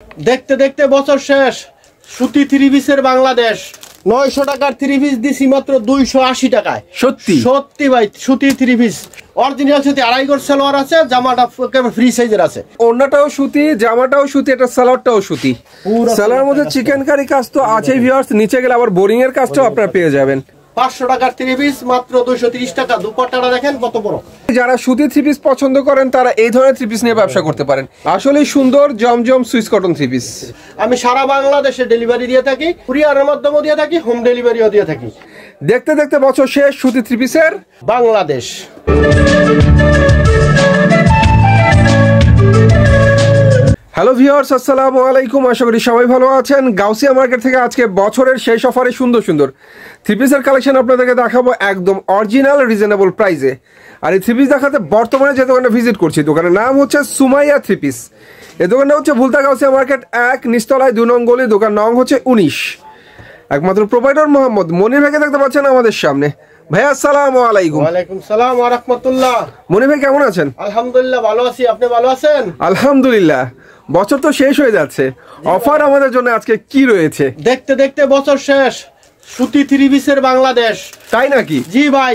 দেখতে দেখতে বছর শেষ। সুতি থ্রি পিসের বাংলাদেশ 900 টাকার থ্রি পিস দিছি মাত্র 280 টাকায়। সত্যি সত্যি ভাই, সুতি থ্রি পিস অরিজিনাল সুতি, আড়াই গজ সালোয়ার আছে, জামাটা ফ্রি সাইজের আছে। ওড়নাটাও সুতি, জামাটাও সুতি, এটা সালোয়ারটাও সুতি। সালোয়ারের মধ্যে চিকেন কারি কাজ তো আছেই ভিউয়ার্স, নিচে গেলে আবার বোরিং এর কাজটাও আপনারা পেয়ে যাবেন। 500 টাকার থ্রি পিস মাত্র 230 টাকা। দুপাট্টাটা দেখেন কত বড়। যারা সুতি থ্রি পিস পছন্দ করেন তারা এই ধরনের থ্রি পিস নিয়ে ব্যবসা করতে পারেন। আসলেই সুন্দর জমজম সুইস কটন থ্রি পিস। আমি সারা বাংলাদেশে ডেলিভারি দিয়ে থাকি, কুরিয়ারের মাধ্যমে দিয়ে থাকি, হোম ডেলিভারিও দিয়ে থাকি। দেখতে দেখতে বছর শেষ সুতি থ্রি পিসের বাংলাদেশ। হ্যালো ভিউয়ার্স, আসসালামু আলাইকুম। আশা করি সবাই ভালো আছেন। গাউসিয়া মার্কেট থেকে আজকে বছরের শেষ অফারে সুন্দর সুন্দর থ্রি পিসের কালেকশন আপনাদেরকে দেখাবো একদম অরিজিনাল রিজনেবল প্রাইসে। আর এই থ্রি পিস দেখাতে বর্তমানে যে দোকানে ভিজিট করছি, দোকানের নাম হচ্ছে সুমাইয়া থ্রি পিস। এই দোকানটা হচ্ছে ভুলতা গাউসিয়া মার্কেট 1 নিচতলায় 2 নং গলি, দোকান নং হচ্ছে 19। একমাত্র প্রোভাইডার মোহাম্মদ মনির ভাইকে দেখতে পাচ্ছেন আমাদের সামনে। ভাইয়া আসসালামু আলাইকুম। ওয়ালাইকুম সালাম ওয়া রাহমাতুল্লাহ। মনির ভাই কেমন আছেন? আলহামদুলিল্লাহ ভালো আছি, আপনি ভালো আছেন? আলহামদুলিল্লাহ। বছর তো শেষ হয়ে যাচ্ছে, অফার আমাদের জন্য আজকে কি রয়েছে? দেখতে দেখতে বছর শেষ। সুতি থ্রি পিসের বাংলাদেশ। তাই নাকি? জি ভাই,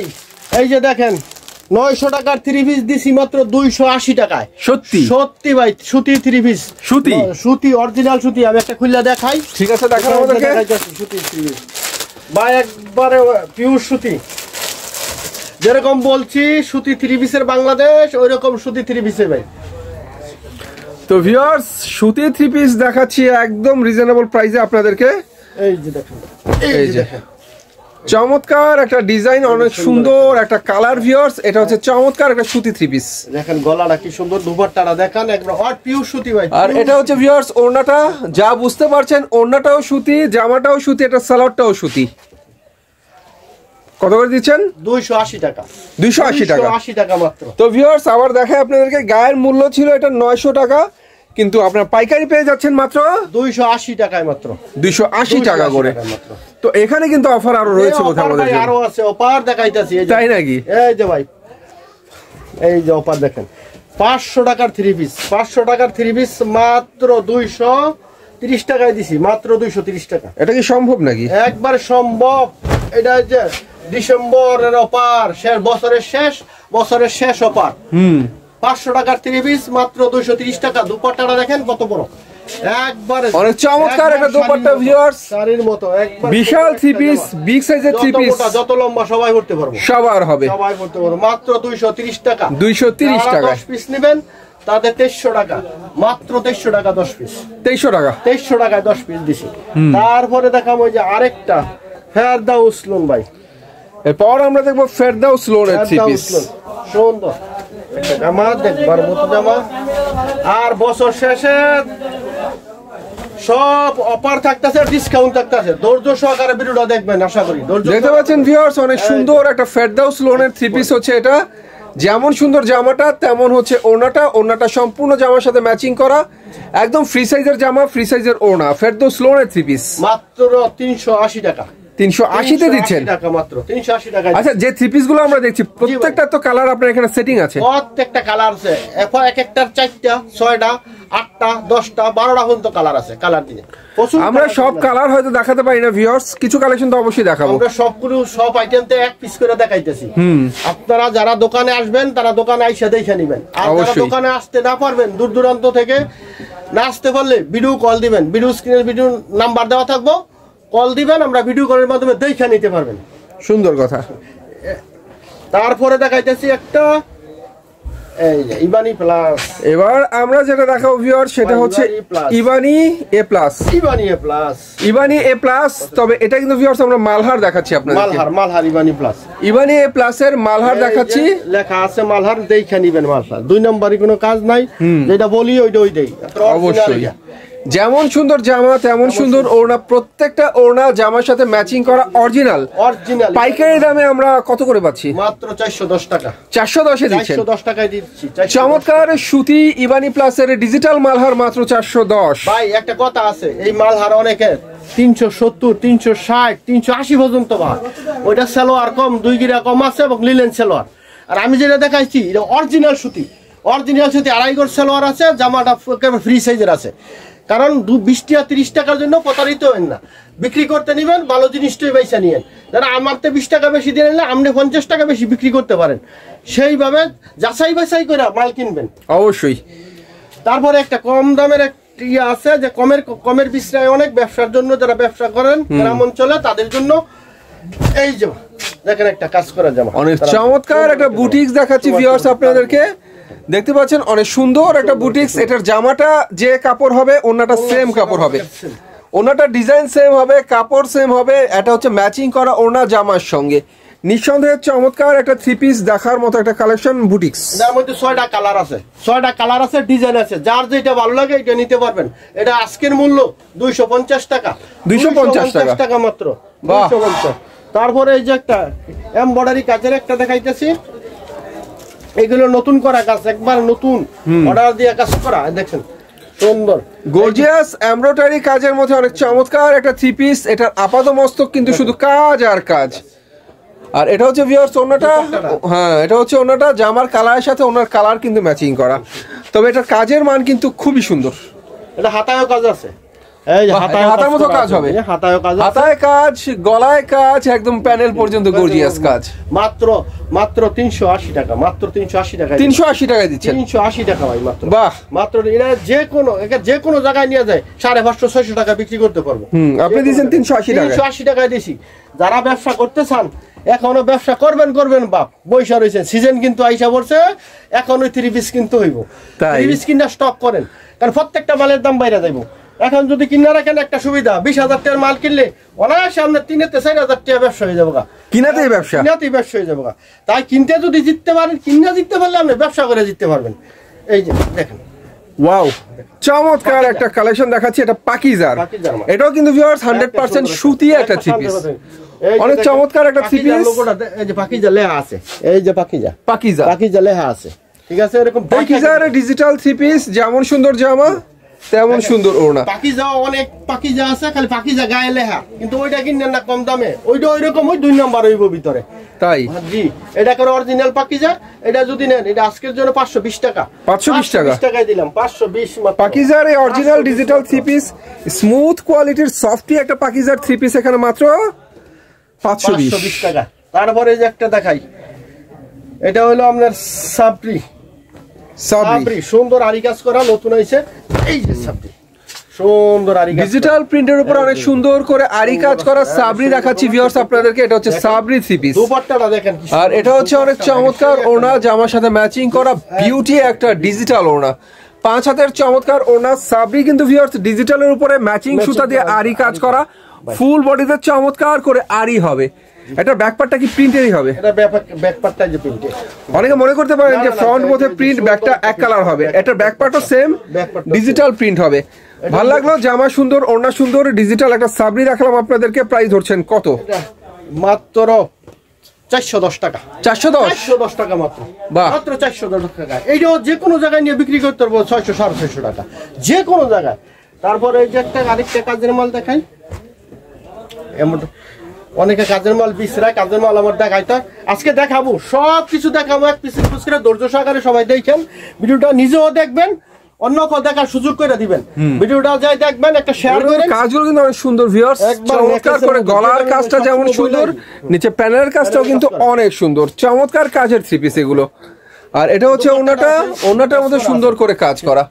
এই যে দেখেন 900 টাকার থ্রি পিস দিছি মাত্র 280 টাকায়। সত্যি সত্যি ভাই, সুতি থ্রি পিস। সুতি সুতি অরিজিনাল সুতি। আমি একটা খুলে দেখাই। ঠিক আছে, দেখান আমাদেরকে। সুতি থ্রি পিস ভাই, একবারে পিওর সুতি। যেরকম বলছি সুতি থ্রি পিসের বাংলাদেশ, ওইরকম সুতি থ্রি পিসের ভাই। তো ভিউয়ার্স, সুতি থ্রি পিস দেখাচ্ছি একদম রিজনেবল প্রাইসে আপনাদেরকে। এই যে দেখেন, এই যে চমৎকার একটা ডিজাইন, অনেক সুন্দর একটা কালার ভিউয়ার্স। এটা হচ্ছে চমৎকার একটা সুতি থ্রি পিস। দেখেন গলাটা কি সুন্দর, দুপাট্টাটা দেখেন একবার হট পিওর সুতি ভাই। আর এটা হচ্ছে ভিউয়ার্স ওড়নাটা, যা বুঝতে পারছেন ওড়নাটাও সুতি, জামাটাও সুতি, এটা সালোয়ারটাও সুতি। কত করে দিচ্ছেন? 280 টাকা। 280 টাকা। 280 টাকা মাত্র। তো ভিউয়ার্স আবার দেখাই আপনাদেরকে, গায়ের মূল্য ছিল এটা 900 টাকা, কিন্তু আপনার পাইকারি পেয়ে যাচ্ছেন মাত্র 280 টাকায় মাত্র। 280 টাকা করে। তো এখানে কিন্তু অফার আরো রয়েছে বোধহয় আমাদের জন্য। আরো আছে অফার দেখাইতাছি। তাই নাকি? এই যে ভাই, এই যে অফার দেখেন 500 টাকার থ্রি পিস। 500 টাকার থ্রি পিস মাত্র 230 টাকায় দিছি, মাত্র 230 টাকা। এটা কি সম্ভব নাকি? একবার সম্ভব। এটা যে ডিসেম্বরের অফার, বছরের শেষ অফার। 500 টাকার থ্রি পিস মাত্র 230 টাকা। দুপাট্টাটা দেখেন কত বড়, একবারে অনেক চমৎকার একটা দুপাট্টা ভিউয়ার্স। শাড়ির মতো একবার বিশাল থ্রি পিস, বিগ সাইজের থ্রি পিস, যত লম্বা সবাই পড়তে পারবো, সবার হবে, সবাই পড়তে পারবো। মাত্র 230 টাকা। 230 টাকা। 10 পিস নেবেন তাদের 2300 টাকা, মাত্র 2300 টাকা 10 পিস। 2300 টাকা। 2300 টাকায় 10 পিস দিছি। তারপরে দেখাবো ওই যে আরেকটা ফেরদাউস লোন ভাই। এরপর আমরা দেখবো ফেরদাউস লোনের থ্রি পিস। সুন্দর একটা জামা, দেখবার মতো জামা। আর বছর শেষে সব অফার থাকতেছে, ডিসকাউন্ট থাকতেছে। ধৈর্য সহকারে ভিডিওটা দেখবেন, আশা করি দেখতে পাচ্ছেন ভিউয়ার্স, অনেক সুন্দর একটা ফেরদাউস লোনের থ্রি পিস হচ্ছে এটা। যেমন সুন্দর জামাটা তেমন হচ্ছে ওড়নাটা। ওড়নাটা সম্পূর্ণ জামার সাথে ম্যাচিং করা, একদম ফ্রি সাইজের জামা, ফ্রি সাইজের ওড়না। ফেরদাউস লোনের থ্রি পিস মাত্র 380 টাকা। 380 তে দিচ্ছেন মাত্র 380 টাকা। আচ্ছা, যে থ্রি পিস গুলো আমরা দেখছি প্রত্যেকটা তো কালার আপনার এখানে সেটিং আছে? প্রত্যেকটা কালার আছে। এক একটার 4টা 6টা 8টা 10টা 12টা পর্যন্ত কালার আছে। কালার দিয়ে আমরা সব কালার হয়তো দেখাতে পারি না ভিউয়ার্স, কিছু কালেকশন তো অবশ্যই দেখাবো। আমরা সব আইটেমতে এক পিস করে দেখাইতেছি। আপনারা যারা দোকানে আসবেন তারা দোকানে আইসা দেখে নেবেন। আর যারা দোকানে আসতে না পারবেন, দূর দূরান্ত থেকে না আসতে পারলে ভিডিও কল দিবেন। ভিডিও স্ক্রিনে ভিডিও নাম্বার দেওয়া থাকবো, কল দিবেন, আমরা ভিডিও কলের মাধ্যমে দেখে নিতে পারবেন। সুন্দর কথা। তারপরে দেখাইতেছি একটা এই যে ইবানি প্লাস। এবার আমরা যেটা দেখাবো ভিউয়ার সেটা হচ্ছে ইবানি এ প্লাস। ইবানি এ প্লাস, ইবানি এ প্লাস। তবে এটা কিন্তু ভিউয়ার্স আমরা মালহার দেখাচ্ছি আপনাদেরকে। মালহার ইবানি প্লাস। ইবানি এ প্লাস এর মালহার দেখাচ্ছি, লেখা আছে মালহার, দেখে নিবেন। মালহার 2 নম্বরই কোনো কাজ নাই, যেটা বলি ওই দেই। অবশ্যই যেমন সুন্দর জামা তেমন সুন্দর ওড়না, প্রত্যেকটা ওড়না জামার সাথে ম্যাচিং করা অরিজিনাল। পাইকারি দামে আমরা কত করে পাচ্ছি? মাত্র 410 টাকা। 410 এ দিচ্ছেন? 410 টাকায় দিচ্ছি। চমৎকার সুতি ইবানি প্লাস এর ডিজিটাল মালহার মাত্র 410। ভাই একটা কথা আছে, এই মালহার অনেকে 370 360 380 পর্যন্ত ভাই। ওইটা সালোয়ার কম, 2 গিরা কম আছে এবং লিলেন সালোয়ার। আর আমি যেটা দেখাইছি এটা অরিজিনাল সুতি। আড়াই গজ সালোয়ার আছে, জামাটা ফ্রি সাইজের আছে। কারণ 20 টাকা 30 টাকার জন্য প্রতারিত হবেন না। বিক্রি করতে নিবেন ভালো জিনিসটাই পয়সা নিয়েন। যারা আমারতে 20 টাকা বেশি দিয়ে নিলে আপনি 50 টাকা বেশি বিক্রি করতে পারেন। সেইভাবে যাচাই বাছাই করে মাল কিনবেন অবশ্যই। তারপরে একটা কম দামের ইয়ে আছে যে কমের বিক্রয় অনেক ব্যবসার জন্য, যারা ব্যবসা করেন গ্রাম অঞ্চলে তাদের জন্য এই যে দেখেন একটা কাজ করা জামা, অনেক চমৎকার একটা বুটিক্স দেখাচ্ছি ভিউয়ার্স আপনাদেরকে। দেখতে পাচ্ছেন অনেক সুন্দর একটা বুটিক্স। এটার জামাটা যে কাপড় হবে ওনাটা সেম কাপড় হবে, ওনাটা ডিজাইন সেম হবে, কাপড় সেম হবে। এটা হচ্ছে ম্যাচিং করা ওনা জামার সঙ্গে। নিঃসন্দেহে চমৎকার একটা 3 পিস দেখার মতো একটা কালেকশন বুটিক্স। এর মধ্যে 6টা কালার আছে, 6টা কালার আছে, ডিজাইন আছে, যার যেটা ভালো লাগে এটা নিতে পারবেন। এটা আজকের মূল্য 250 টাকা, 250 টাকা মাত্র, 250। তারপরে এই যে একটা এমব্রয়ডারি কাজের একটা দেখাইতেছি, এগুলো নতুন করা কাজ, একবার নতুন অর্ডার দিয়ে কাজ করা, দেখেন সুন্দর গর্জিয়াস এমব্রয়ডারি কাজের মধ্যে অনেক চমৎকার একটা 3 পিস। এটার আপাতমস্তক কিন্তু শুধু কাজ আর কাজ। আর এটা হচ্ছে ভিউয়ার্স ওনাটা, হ্যাঁ এটা হচ্ছে ওনাটা, জামার কালারের সাথে ওনার কালার কিন্তু ম্যাচিং করা। তবে এটার কাজের মান কিন্তু খুবই সুন্দর। এটা হাতায়ও কাজ আছে, এই যে হাতার মতো কাজ হবে, হাতায় কাজ, গলায় কাজ, একদম প্যানেল পর্যন্ত গর্জিয়াস কাজ। মাত্র 380 টাকা, মাত্র 380 টাকা, 380 টাকায় দিচ্ছেন। 380 টাকা ভাই মাত্র। বাহ, মাত্র এটা যে কোনো জায়গায় নিয়ে যায় 550 600 টাকা বিক্রি করতে পারবো। আপনি দিয়েছেন 380 টাকা, 380 টাকায় দিছি। যারা ব্যবসা করতে চান, এখনো ব্যবসা করবেন বাপ, বৈশা রয়েছে, সিজন কিন্তু আইসা পড়ছে, এখন ওই 3 পিস কিনতে হইব। 3 পিস কিনা স্টক করেন, কারণ প্রত্যেকটা মালের দাম বাইরে যাইব। এখন যদি কিনা রাখেন একটা সুবিধা, 20,000 টাকার মাল কিনলে অনায়াসে আপনার 3-4,000 টাকা ব্যবসা হয়ে যাবে, কিনাতেই ব্যবসা হয়ে যাবে। তাই কিনতে যদি জিততে পারেন, কিনা জিততে পারলে আপনি ব্যবসা করে জিততে পারবেন। এই যে দেখেন, ওয়াও, চমৎকার একটা কালেকশন দেখাচ্ছি। এটা পাকিজার, এটাও কিন্তু ভিউয়ার্স 100% সুতি একটা 3 পিস। অনেক চমৎকার একটা 3 পিস। এই যে পাকিজা লেখা আছে, এই যে পাকিজা লেখা আছে, ঠিক আছে। এরকম পাকিজার ডিজিটাল 3 পিস, যেমন সুন্দর জামা তেমন সুন্দর ওড়না। পাকিজা অনেক পাকিজা আছে, খালি পাকিজা গায়ে লেখা, কিন্তু ওইটা কিনেন না কম দামে, ওইটা ওইরকম ওই 2 নাম্বার হইব ভিতরে। তাই জি, এটা করে অরিজিনাল পাকিজা। এটা যদি নেন, এটা আজকের জন্য 520 টাকা, 520 টাকায় দিলাম, 520 মাত্র। পাকিজার এই অরিজিনাল ডিজিটাল 3 পিস, স্মুথ কোয়ালিটির সফটি একটা পাকিজার 3 পিস, এখানে মাত্র 520 টাকা। তারপরে যে একটা দেখাই, এটা হলো আপনার সাবরি, সুন্দর আরি কাজ করা, নতুন হয়েছে। এই যে সাবরি, সুন্দর আরি ডিজিটাল প্রিন্টের উপর অনেক সুন্দর করে আরি কাজ করা সাবরি দেখাচ্ছি ভিউয়ার্স আপনাদেরকে। এটা হচ্ছে সাবরি 3 পিস, দুপাট্টাটা দেখেন, আর এটা হচ্ছে অনেক চমৎকার ওড়না, জামার সাথে ম্যাচিং করা বিউটি একটা ডিজিটাল ওড়না। 5 হাতের চমৎকার ওড়না সাবরি, কিন্তু ভিউয়ার্স ডিজিটালের উপরে ম্যাচিং সুতা দিয়ে আরি কাজ করা, ফুল বডিতে চমৎকার করে আরি হবে। এটা ব্যাকপার্টটা কি প্রিন্টেরই হবে? এটা ব্যাকপার্টটা যে প্রিন্টের। অনেকে মনে করতে পারেন যে ফ্রন্ট মধ্যে প্রিন্ট, ব্যাকটা এক কালার হবে। এটা ব্যাকপার্টও সেম ডিজিটাল প্রিন্ট হবে। ভালো লাগলো, জামা সুন্দর, ওড়না সুন্দর, ডিজিটাল একটা সাবরি রাখলাম আপনাদেরকে। প্রাইস ধরছেন কত? মাত্র 410 টাকা, 410 টাকা মাত্র, মাত্র 410 টাকা। এইটা যে কোনো জায়গায় নিয়ে বিক্রি করতে পারবো 600 650 টাকা, যে কোনো জায়গায়। তারপরে এই যে একটা আরেকটা কাজের মাল দেখাই, এমন অনেকে কাজের মাল বিছরায়, কাজের মাল আমার দেখাইতে আজকে দেখাবো, সব কিছু দেখাবো এক পিস করে, ধৈর্য সহকারে সবাই দেখেন ভিডিওটা, নিজেও দেখবেন, অন্য কেউ দেখার সুযোগ করে দিবেন। ভিডিওটা যাই দেখবেন, একটা শেয়ার করেন। কাজগুলো কিন্তু অনেক সুন্দর ভিউয়ার্স, চমৎকার করে গলার কাজটা যেমন সুন্দর, নিচে প্যানেলের কাজটাও কিন্তু অনেক সুন্দর, চমৎকার কাজের 3 পিস এগুলো। আর এটা হচ্ছে ওড়নাটার মধ্যে সুন্দর করে কাজ করা।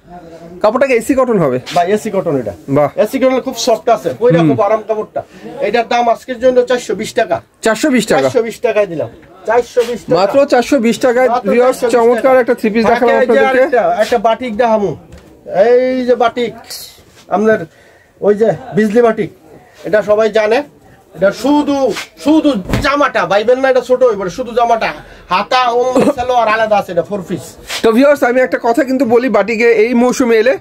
কাপড়টা কি এসি কটন হবে? ভাই এসি কটন, এটা বাহ, এসি কটন খুব সফট আছে, ওইটা খুব আরাম কাপড়টা। এটার দাম আজকের জন্য 420 টাকা, 420 টাকায় দিলাম, 420 টাকা মাত্র, 420 টাকায় ভিউয়ার্স চমৎকার একটা 3 পিস দেখালাম আপনাদেরকে। একটা বাটিক দেখামু, এই যে বাটিক আপনার, ওই যে বিজলি বাটিক, এটা সবাই জানে। এটা শুধু জামাটা ভাইবেন না, এটা ছোট হয়ে পড়ে, শুধু জামাটা, হাতা আর আলাদা আছে, এটা 4 পিস। তো ভিউয়ার্স আমি একটা কথা কিন্তু বলি, বাটিকে এই মৌসুমে এলে,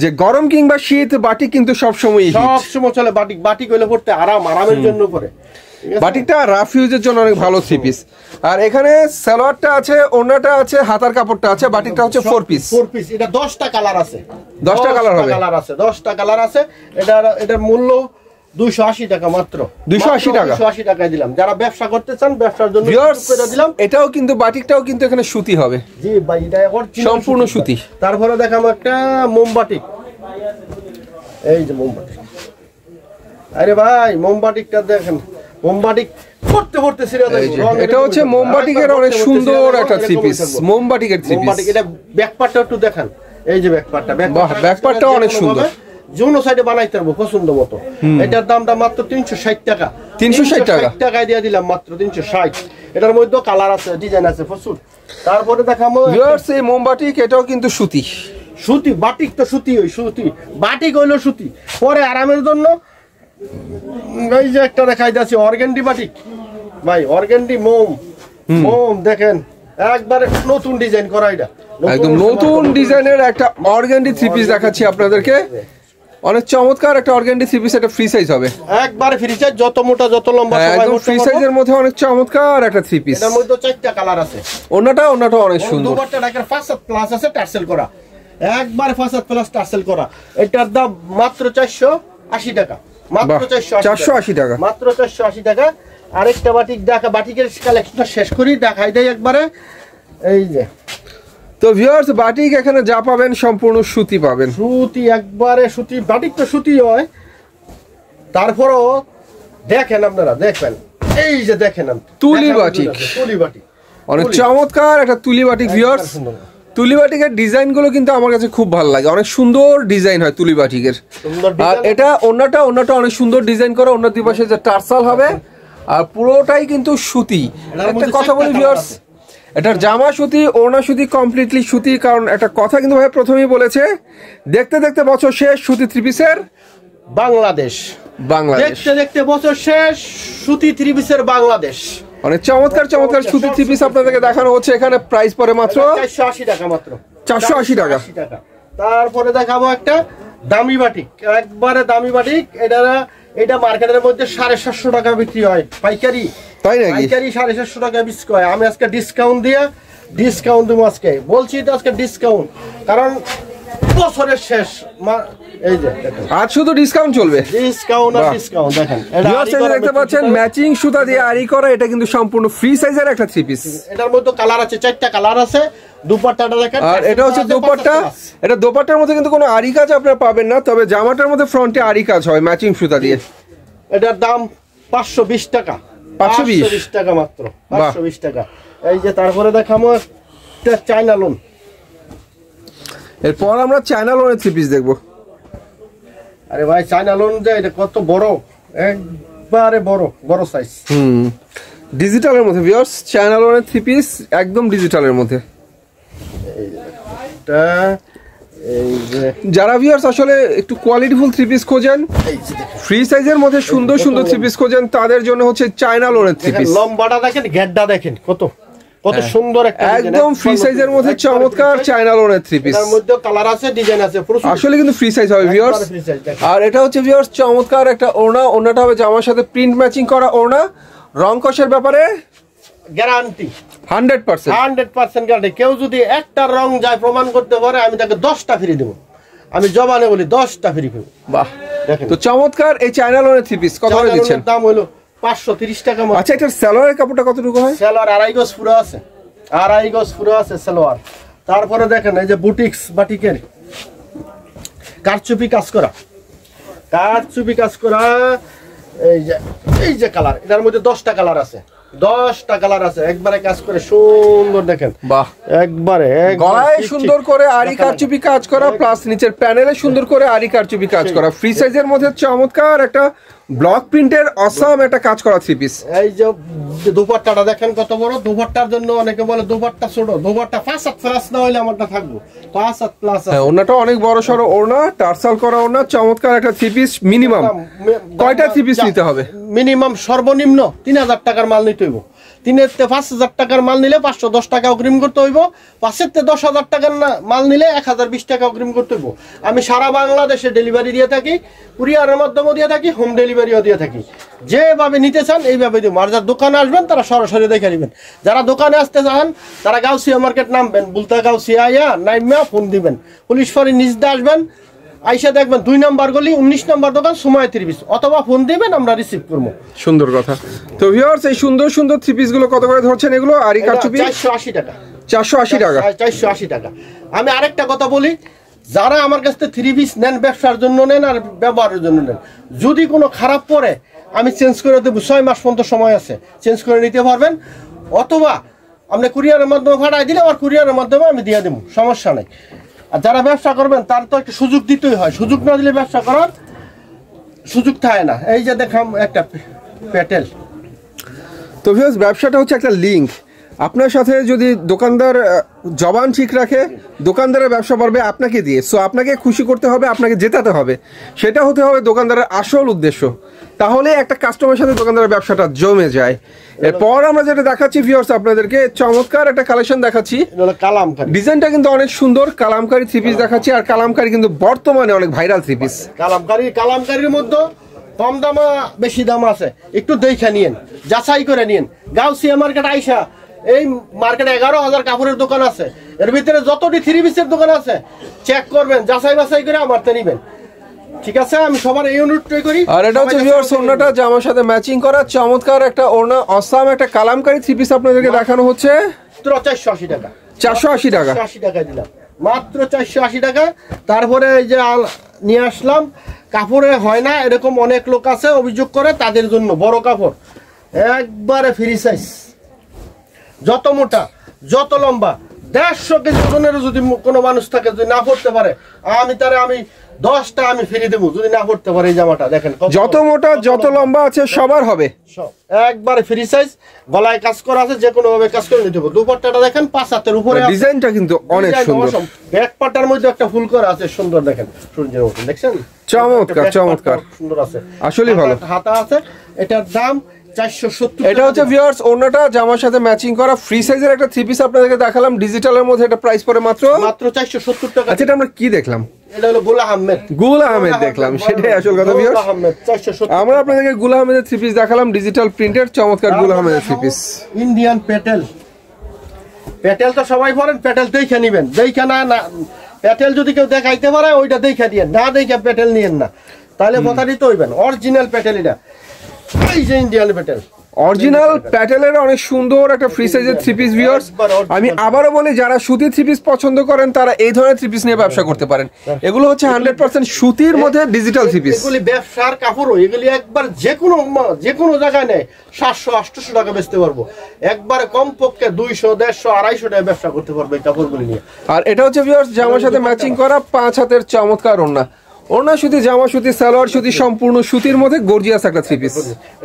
যে গরম কিংবা শীত, বাটিক কিন্তু সবসময় চলে। বাটিক হইলে পড়তে আরামের জন্য পরে, বাটিকটা রাফ ইউজের জন্য অনেক ভালো 3 পিস। আর এখানে সালোয়ারটা আছে, ওড়নাটা আছে, হাতার কাপড়টা আছে, বাটিকটা হচ্ছে 4 পিস। এটা 10টা কালার আছে, 10টা কালার হবে, 10টা কালার আছে। এটার মূল্য 280 টাকা মাত্র, 280 টাকায় দিলাম। যারা ব্যবসা করতে চান, ব্যবসার জন্য করে দিলাম। এটাও কিন্তু বাটিকটাও কিন্তু এখানে সুতি হবে, জি ভাই, এটা সম্পূর্ণ সুতি। তারপরে দেখাবো একটা মোমবাটিক, এই যে মোমবাটিক, আরে ভাই মোমবাটিকটা দেখেন, মোমবাটিক পড়তে পড়তে ছিঁড়ে যাবে। এটা হচ্ছে মোমবাটিকের অনেক সুন্দর একটা থ্রি পিস, মোমবাটিকের থ্রি পিস। এটা ব্যাকপার্টটা একটু দেখান, এই যে ব্যাকপার্টটা, ব্যাকপার্টটা অনেক সুন্দর, জোনো সাইডে বানাইতে পারবো পছন্দ মতো। এটার দামটা মাত্র 360 টাকা, 360 টাকায় দিয়ে দিলাম মাত্র 360। এটার মধ্যে কালার আছে, ডিজাইন আছে প্রচুর। তারপরে দেখাবো ভিউয়ার্স এই মোমবাটিক, এটাও কিন্তু সুতি, সুতি বাটিক তো সুতি, ওই সুতি বাটিক হইলো সুতি। পরে আরামের জন্য এই যে একটা দেখাই যাচ্ছে অর্গানডি বাটিক ভাই, অর্গানডি মোম, মোম দেখেন একবারে নতুন ডিজাইন করা, এটা একদম নতুন ডিজাইনের একটা অর্গানডি থ্রি পিস দেখাচ্ছি আপনাদেরকে। অনেক চমৎকার একটা অর্গানডি থ্রি পিস, এটা ফ্রি সাইজ হবে, একবারে ফ্রি সাইজ, যত মোটা যত লম্বা সবাই একদম ফ্রি সাইজের মধ্যে অনেক চমৎকার একটা থ্রি পিস। এটার মধ্যে 4টা কালার আছে। ওন্নাটা অনেক সুন্দর, দুপাট্টা ঢাকার 5 প্লাস আছে, টার্সেল করা, একবারে 5 প্লাস টার্সেল করা। এটার দাম মাত্র 480 টাকা, মাত্র 480 টাকা, মাত্র 480 টাকা। আরেকটা বাটিক দেখা, বাটিকের কালেকশনটা শেষ করি, দেখাই দেই একবারে। এই যে তো ভিউয়ার্স বাটিক এখানে যা পাবেন সম্পূর্ণ সুতি পাবেন, সুতি একবারে সুতি, বাটিক তো সুতি হয়। তারপরও দেখেন আপনারা, দেখবেন এই যে দেখেন তুলি বাটিক, তুলি বাটিক অনেক চমৎকার একটা তুলি বাটিক। ভিউয়ার্স তুলি বাটিকের ডিজাইন গুলো কিন্তু আমার কাছে খুব ভালো লাগে, অনেক সুন্দর ডিজাইন হয় তুলি বাটিকের। আর এটা ওন্নাটা অনেক সুন্দর ডিজাইন করা, ওন্নার দুই পাশে যে টার্সাল হবে, আর পুরোটাই কিন্তু সুতি। একটা কথা বলি ভিউয়ার্স, এটার জামা সুতি, ওড়না সুতি, কমপ্লিটলি সুতি। কারণ একটা কথা কিন্তু ভাই প্রথমেই বলেছে, দেখতে দেখতে বছর শেষ সুতি থ্রি পিসের বাংলাদেশ, দেখতে দেখতে বছর শেষ সুতি থ্রি পিসের বাংলাদেশ। অনেক চমৎকার চমৎকার সুতি থ্রি পিস আপনাদেরকে দেখানো হচ্ছে। এখানে প্রাইস পড়ে মাত্র 480 টাকা, মাত্র 480 টাকা। তারপরে দেখাবো একটা দামি বাটিক, একবারে দামি বাটিক। এটা মার্কেটের মধ্যে 750 টাকা বিক্রি হয় পাইকারি, তাই নাকি? পাইকারি 750 টাকা বিক্রি হয়। আমি আজকে ডিসকাউন্ট দেবো আজকে, বলছি তো আজকে ডিসকাউন্ট, কারণ বছরের শেষ। এই যে আজ শুধু ডিসকাউন্ট চলবে, ডিসকাউন্ট আর ডিসকাউন্ট। দেখেন দেখতে পাচ্ছেন ম্যাচিং সুতা দিয়ে আরি করা, এটা কিন্তু সম্পূর্ণ ফ্রি সাইজের একটা থ্রি পিস। এটার মধ্যে কালার আছে, 4টা কালার আছে। দুপাট্টাটা দেখেন, আর এটা হচ্ছে দোপাট্টা। এটা দোপাট্টার মধ্যে কিন্তু কোনো আরি কাজ আপনারা পাবেন না, তবে জামাটার মধ্যে ফ্রন্টে আরি কাজ হয় ম্যাচিং সুতা দিয়ে। এটার দাম 520 টাকা, 520 টাকা মাত্র, 520 টাকা। এই যে তারপরে দেখাবো একটা চায়না লোন। এরপর আমরা চায়না লোনের থ্রি পিস দেখবো। আরে ভাই চায়না লোন যে এটা কত বড়, একবারে বড় সাইজ। ডিজিটালের মধ্যে ভিউয়ার্স, চায়না লোনের থ্রি পিস একদম ডিজিটালের মধ্যে। যারা ভিউয়ার্স আসলে একটু কোয়ালিটিফুল থ্রি পিস খোঁজেন, ফ্রি সাইজের মধ্যে সুন্দর সুন্দর থ্রি পিস খোঁজেন, তাদের জন্য হচ্ছে চায়না লোনের থ্রি পিস। লম্বাটা দেখেন, গেটটা দেখেন কত সুন্দর, একটা একদম ফ্রি সাইজের মধ্যে চমৎকার চায়না লোনের থ্রি পিস। এর মধ্যে কালার আছে, ডিজাইন আছে, আসলে কিন্তু ফ্রি সাইজ হবে ভিউয়ার্স। আর এটা হচ্ছে ভিউয়ার্স চমৎকার একটা ওড়না, ওড়নাটা হবে জামার সাথে প্রিন্ট ম্যাচিং করা ওড়না। রং কষের ব্যাপারে গ্যারান্টি 100% গ্যারান্টি। কেউ যদি একটা রং যায় প্রমাণ করতে পারে, আমি তাকে 10টা ফ্রি দেবো। আমি জবানে বলি 10টা ফ্রি দেবো। বাহ, তো চমৎকার এই চায়না লোনের থ্রি পিস কত করে দিচ্ছেন? দাম হলো 530 টাকা। আচ্ছা, এটার সালোয়ারের কাপড়টা কতটুকু হয়? সালোয়ার 2.5 গজ পুরো আছে, 2.5 গজ পুরো আছে সালোয়ার। তারপরে দেখেন এই যে বুটিক্স বাটিকের কারচুপি কাজ করা, এই যে কালার, এটার মধ্যে 10টা কালার আছে, 10টা কালার আছে, একবারে কাজ করে সুন্দর। দেখেন বাহ, একবারে গলায় সুন্দর করে আরি কারচুপি কাজ করা, প্লাস নিচের প্যানেলে সুন্দর করে আরি কারচুপি কাজ করা, ফ্রি সাইজের মধ্যে চমৎকার একটা ব্লক প্রিন্টের অসাম একটা কাজ করা থ্রি পিস। এই যে দুপাট্টাটা দেখেন কত বড়। দুপাট্টার জন্য অনেকে বলে দুপাট্টা ছোট, দুপাট্টা 5 হাত প্লাস না হলে আমারটা থাকবো 5 হাত প্লাস। হ্যাঁ, ওনাটা অনেক বড় সরো ওড়না, টার্সাল করা ওড়না, চমৎকার একটা থ্রি পিস। মিনিমাম কয়টা থ্রি পিস নিতে হবে? মিনিমাম সর্বনিম্ন 3000 টাকার মাল নিতে হইব। 5,000 টাকার মাল নিলে 510 টাকা অগ্রিম করতে হইব। 10,000 টাকার মাল নিলে 1020 টাকা অগ্রিম করতে হইব। আমি সারা বাংলাদেশে ডেলিভারি দিয়ে থাকি, কুরিয়ারের মাধ্যমে দিয়ে থাকি, হোম ডেলিভারিও দিয়ে থাকি। যেভাবে নিতে চান এইভাবে দিব। আর যারা দোকানে আসবেন তারা সরাসরি দেখে নেবেন। যারা দোকানে আসতে চান তারা গাউসিয়া মার্কেট নামবেন, বুলতা গাউসিয়া আইয়া নাইমা ফোন দিবেন, পুলিশ ফাঁড়ি নিচ দিয়ে আসবেন, আইসা দেখবেন 2 নম্বর গলি 19 নম্বর দোকান, সময় 30, অথবা ফোন দিবেন, আমরা রিসিভ করবো। সুন্দর কথা। তো ভিউয়ার্স এই সুন্দর সুন্দর থ্রি পিস গুলো কত করে ধরছেন? এগুলো আরি কারচুপি 480 টাকা, 480 টাকা, 480 টাকা। আমি আরেকটা কথা বলি, যারা আমার কাছ থেকে 3 পিস নেন, ব্যবসার জন্য নেন আর ব্যবহারের জন্য নেন, যদি কোনো খারাপ পড়ে আমি চেঞ্জ করে দেবো। 6 মাস পর্যন্ত সময় আছে, চেঞ্জ করে নিতে পারবেন। অথবা আপনি কুরিয়ারের মাধ্যমে পাঠাই দিলে আমার কুরিয়ারের মাধ্যমে আমি দিয়ে দেবো, সমস্যা নেই। আর যারা ব্যবসা করবেন তার তো একটা সুযোগ দিতেই হয়, সুযোগ না দিলে ব্যবসা করার সুযোগ থাকে না। এই যে দেখাম একটা প্যাটেল। তো ভিউয়ার্স, ব্যবসাটা হচ্ছে একটা লিঙ্ক। আপনার সাথে যদি দোকানদার জবান ঠিক রাখে, দোকানদারের ব্যবসা বাড়বে আপনাকে দিয়ে। সো আপনাকে খুশি করতে হবে, আপনাকে জেতাতে হবে, সেটা হতে হবে দোকানদারের আসল উদ্দেশ্য। তাহলে একটা কাস্টমারের সাথে দোকানদারের ব্যবসাটা জমে যায়। এরপর আমরা যেটা দেখাচ্ছি ভিউয়ার্স, আপনাদেরকে চমৎকার একটা কালেকশন দেখাচ্ছি। কালামকারী ডিজাইনটা কিন্তু অনেক সুন্দর, কালামকারী 3 পিস দেখাচ্ছি। আর কালামকারী কিন্তু বর্তমানে অনেক ভাইরাল 3 পিস। কালামকারীর মধ্যে কম দামা বেশি দাম আছে, একটু দেখে নিয়েন, যাচাই করে নিয়েন। গাউসিয়া মার্কেট আইসা এই মার্কেটে 11,000 কাপড়ের দোকান আছে, এর ভিতরে যতটি 3 পিসের দোকান আছে চেক করবেন, যাচাই বাছাই করে আমারতে নিবেন, ঠিক আছে? আমি সবার এই অনুরোধটাই করি। আর এটা হচ্ছে ভিউয়ার্স ওড়নাটা জামার সাথে ম্যাচিং করা চমৎকার একটা ওড়না, অসাম একটা কালামকারী 3 পিস আপনাদেরকে দেখানো হচ্ছে। 480 টাকা, 480 টাকা, 480 টাকা দিলাম, মাত্র 480 টাকা। তারপরে এই যে নিয়ে আসলাম, কাপড়ে হয় না এরকম অনেক লোক আছে অভিযোগ করে, তাদের জন্য বড় কাপড় একবারে ফ্রি সাইজ, যত মোটা যত লম্বা 150 কেজি ওজনের যদি কোনো মানুষ থাকে, যদি না পড়তে পারে আমি 10টা আমি ফ্রি দেবো, যদি না পড়তে পারে। এই জামাটা দেখেন, যত মোটা যত লম্বা আছে সবার হবে, একবারে ফ্রি সাইজ, গলায় কাজ করা আছে, যে কোনো ভাবে কাজ করে নিতে হবে। দুপাট্টাটা দেখেন 5 হাতের উপরে, ডিজাইনটা কিন্তু অনেক সুন্দর। ব্যাক পাটার মধ্যে একটা ফুল করা আছে, সুন্দর দেখেন, সূর্যের মতো, দেখছেন? চমৎকার চমৎকার, সুন্দর আছে, আসলেই ভালো। হাতা আছে, এটার দাম 470। এটা হচ্ছে ভিউয়ার্স ওড়নাটা জামার সাথে ম্যাচিং করা ফ্রি সাইজের একটা 3 পিস আপনাদেরকে দেখালাম ডিজিটালের মধ্যে। এটা প্রাইস পড়ে মাত্র 470 টাকা। আচ্ছা, এটা আমরা কি দেখলাম? এটা হলো গুল আহমেদ দেখলাম, সেটাই আসল কথা ভিউয়ার্স। আমরা আপনাদেরকে গুল আহমেদের 3 পিস দেখালাম, ডিজিটাল প্রিন্টেড চমৎকার গুল আহমেদের 3 পিস। ইন্ডিয়ান প্যাটেল তো সবাই পরেন, প্যাটেল দেখে নিবেন, দেখে না প্যাটেল যদি কেউ দেখাইতে পারে ওইটা দেখে দিয়েন, না দেখে প্যাটেল নিয়েন না, তাহলে কথা দিতে হইবেন। অরিজিনাল প্যাটেল এটা, এই যে ইন্ডিয়ান প্যাটেল, অরিজিনাল প্যাটেলের অনেক সুন্দর একটা ফ্রি সাইজের 3 পিস ভিউয়ার্স। আমি আবারও বলি, যারা সুতির 3 পিস পছন্দ করেন তারা এই ধরনের 3 পিস নিয়ে ব্যবসা করতে পারেন। এগুলো হচ্ছে 100% সুতির মধ্যে ডিজিটাল 3 পিস। এগুলি ব্যবসার কাপড়, এগুলি একবার যে কোনো জায়গায় নেয় 700-800 টাকা বেচতে পারবো, একবারে কমপক্ষে 200, 150, 250 টাকা ব্যবসা করতে পারবে এই কাপড়গুলি নিয়ে। আর এটা হচ্ছে ভিউয়ার্স জামার সাথে ম্যাচিং করা 5 হাতের চমৎকার ওড়না, ওড়না সুতি, জামা সুতি, সালোয়ার সুতি, সম্পূর্ণ সুতির মধ্যে গর্জিয়াস একটা 3 পিস।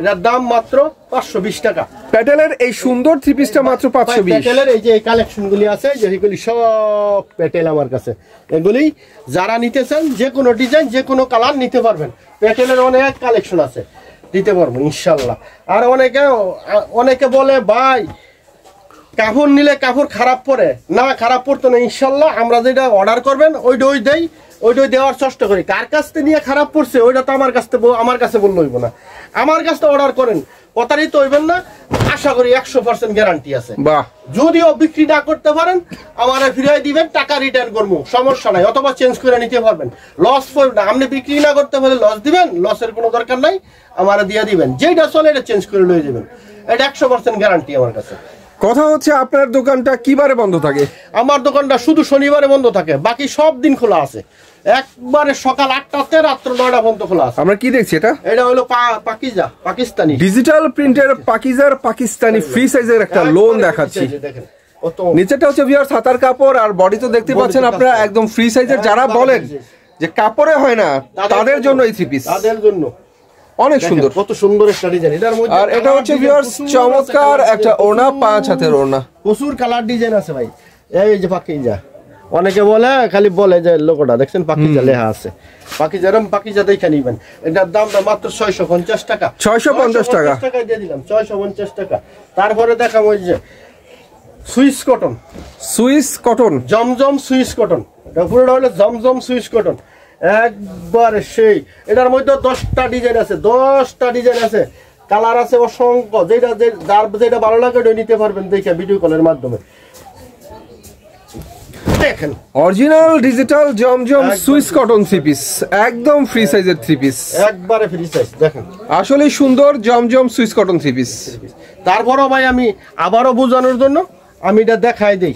এটার দাম মাত্র 520 টাকা। প্যাটেলের এই সুন্দর 3 পিসটা মাত্র 520। প্যাটেলের এই যে কালেকশনগুলি আছে, যেগুলি সব প্যাটেল আমার কাছে, এগুলি যারা নিতে চান যে কোনো ডিজাইন যে কোনো কালার নিতে পারবেন। প্যাটেলের অনেক কালেকশন আছে, দিতে পারবো ইনশাল্লাহ। আর অনেকে বলে ভাই কাপড় নিলে কাপড় খারাপ পরে না, খারাপ পড়তো না ইনশাল্লাহ। আমরা যেটা অর্ডার করবেন ওইটাই দেই, ওইটাই দেওয়ার চেষ্টা করি। কার কাছ থেকে নিয়ে খারাপ পড়ছে ওইটা তো আমার কাছে বললে হইব না, আমার কাছ থেকে অর্ডার করেন, কথারই তো হইবেন না। আশা করি 100% গ্যারান্টি আছে। যদিও বিক্রি না করতে পারেন আমার ফিরিয়ে দিবেন, টাকা রিটার্ন করবো, সমস্যা নাই, অথবা চেঞ্জ করে নিতে পারবেন, লস পড়বে না। আপনি বিক্রি না করতে পারলে লস দিবেন, লসের কোনো দরকার নাই, আমার দিয়ে দিবেন, যেটা চলে এটা চেঞ্জ করে লয়ে যাবেন, এটা 100% গ্যারান্টি আমার কাছে। কথা হচ্ছে আপনার দোকানটা কিবারে বন্ধ থাকে? আমার দোকানটা শুধু শনিবারে বন্ধ থাকে, বাকি সব দিন খোলা আছে, একবারে সকাল 8টাতে রাত্র 9টা পর্যন্ত খোলা আছে। আমরা কি দেখছি? এটা হলো পাকিস্তানি ডিজিটাল প্রিন্টের পাকিস্তানি ফ্রি সাইজের একটা লোন দেখাচ্ছি। দেখেন নিচেটা হচ্ছে ভিউয়ার্স হাতার কাপড়, আর বডি তো দেখতে পাচ্ছেন আপনারা একদম ফ্রি সাইজের। যারা বলেন যে কাপড়ে হয় না তাদের জন্য এই 3 পিস, তাদের জন্য অনেক সুন্দর, কত সুন্দর একটা ডিজাইন এটার মধ্যে। আর এটা হচ্ছে ভিউয়ার্স চমৎকার একটা ওড়না, 5 হাতের ওড়না, প্রচুর কালার ডিজাইন আছে ভাই। এই যে পাকিজা, অনেকে বলে খালি বলে যে লোকটা দেখছেন পাকিজা লেখা আছে, পাকিজা দেখে নিবেন। এটার দামটা মাত্র 650 টাকা, 650 টাকা দিয়ে দিলাম, 650 টাকা। তারপরে দেখাম ওই যে সুইস কটন, জমজম সুইস কটন, এটা পুরোটা হলো জমজম সুইস কটন, একবারে সেই। এটার মধ্যে 10টা ডিজাইন আছে, 10টা ডিজাইন আছে, কালার আছে অসংখ্য, যেটা ভালো লাগে ওটা নিতে পারবেন দেখে ভিডিও কলের মাধ্যমে। দেখেন অরিজিনাল ডিজিটাল জমজম সুইস কটন 3 পিস, একদম ফ্রি সাইজের 3 পিস, একবারে ফ্রি সাইজ। দেখেন আসলে সুন্দর জমজম সুইস কটন 3 পিস। তারপরও ভাই আমি আবারও বোঝানোর জন্য আমি এটা দেখাই দিই,